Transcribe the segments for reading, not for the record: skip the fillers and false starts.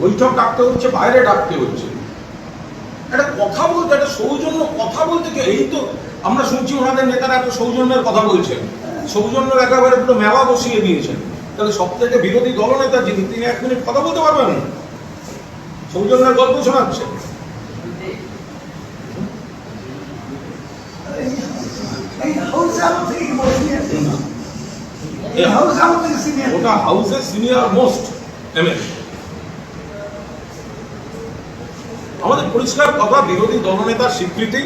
বৈঠক ডাকতে হচ্ছে, বাইরে ডাকতে হচ্ছে, একটা কথা বলতে, একটা সৌজন্য কথা বলতে কি? এই তো আমরা শুনছি ওনাদের নেতারা এত সৌজন্যের কথা বলছেন, সৌজন্যের একেবারে পুরো মেলা বসিয়ে দিয়েছেন। তাহলে সব থেকে বিরোধী দলনেতা যিনি, তিনি 1 মিনিট কথা বলতে পারবেন না? সৌজন্যের গল্প শোনাচ্ছেন। ওটা হাউসের সিনিয়র মোস্ট এমএলএ। আমাদের পরিষ্কার কথা, বিরোধী দলনেতার স্বীকৃতি,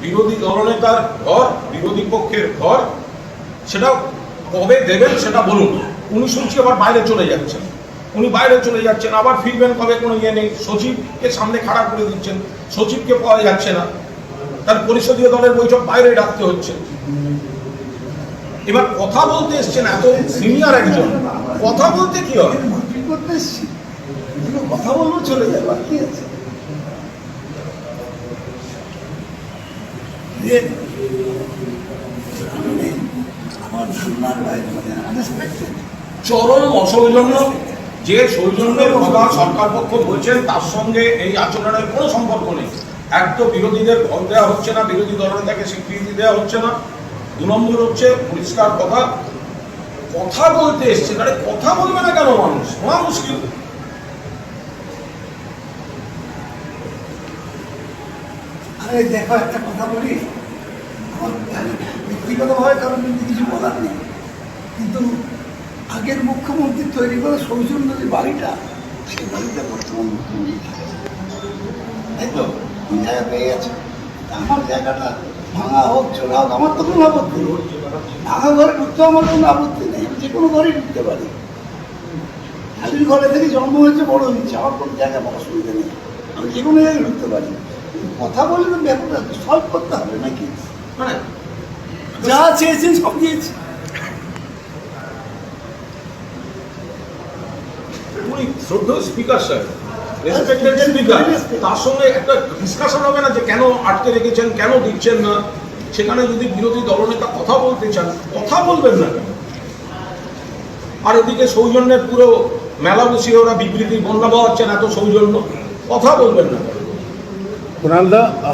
বিরোধী দলনেতার ঘর, বিরোধী পক্ষের ঘর, সেটা কবে দেবেন সেটা বলুন। উনি শুনছি আবার বাইরে চলে যাচ্ছেন, উনি বাইরে চলে যাচ্ছেন, আবার ফিরবেন কবে কোনো ইয়ে নেই। সচিবকে সামনে খাড়া করে দিচ্ছেন, সচিবকে পাওয়া যাচ্ছে না, তার পরিষদীয় দলের বৈঠক বাইরে ডাকতে হচ্ছে। এবার কথা বলতে এসছেন এত সিনিয়র একজন, কথা বলতে কি হয়? কথা বলবো, চলে যাবো, কি আছে? চরম অসৌজন্য। যে সৌজন্যের কথা সরকার পক্ষ বলছেন তার সঙ্গে এই আচরণের কোনো সম্পর্ক নেই। এক তো বিরোধীদের ঘর দেওয়া হচ্ছে না, বিরোধী দলনেতাকে স্বীকৃতি দেওয়া হচ্ছে না। 2 নম্বর হচ্ছে পরিষ্কার কথা, কথা বলতে এসছে, আরে কথা বলবে না কেন মানুষ? শোনা মুশকিল। আরে দেখো, একটা কথা বলি, আমার ব্যক্তিগতভাবে কারণ কিন্তু কিছু বলার নেই, কিন্তু আগের মুখ্যমন্ত্রী তৈরি করে সৌজন্য যে বাড়িটা, সেই বাড়িটা বর্তমান মুখ্যমন্ত্রী থাকে, তাই তো? কোন জায়গা পেয়ে গেছে? আমার জায়গাটা ভাঙা হোক, চোরা হোক, আমার তো কোনো আপত্তি নেই। ভাঙা ঘরে ঢুকতে আমার কোনো আপত্তি নেই, আমি যে কোনো ঘরেই ঢুকতে পারি। খালির ঘরে থেকে জন্ম হয়েছে, বড় হয়েছে, আমার কোনো জায়গায় অসুবিধা নেই, আমি যে কোনো জায়গায় ঢুকতে পারি। কথা বলে তো ব্যাপারটা সলভ করতে হবে নাকি? মানে যা চেয়েছেন সব দিয়েছি। উনি শ্রদ্ধেয় স্পিকার স্যার, রেসপেক্টেড স্পিকার, তার সঙ্গে একটা ডিসকাশন হবে না যে কেন আটকে রেখেছেন, কেন দিচ্ছেন না? সেখানে যদি বিরোধী দলনেতা কথা বলতে চান, কথা বলবেন না কেন? আর এদিকে সৌজন্যের পুরো মেলা বসিয়ে ওরা বিবৃতি বন্যা পাওয়াচ্ছেন, এত সৌজন্য, কথা বলবেন না কেন? কুণালদা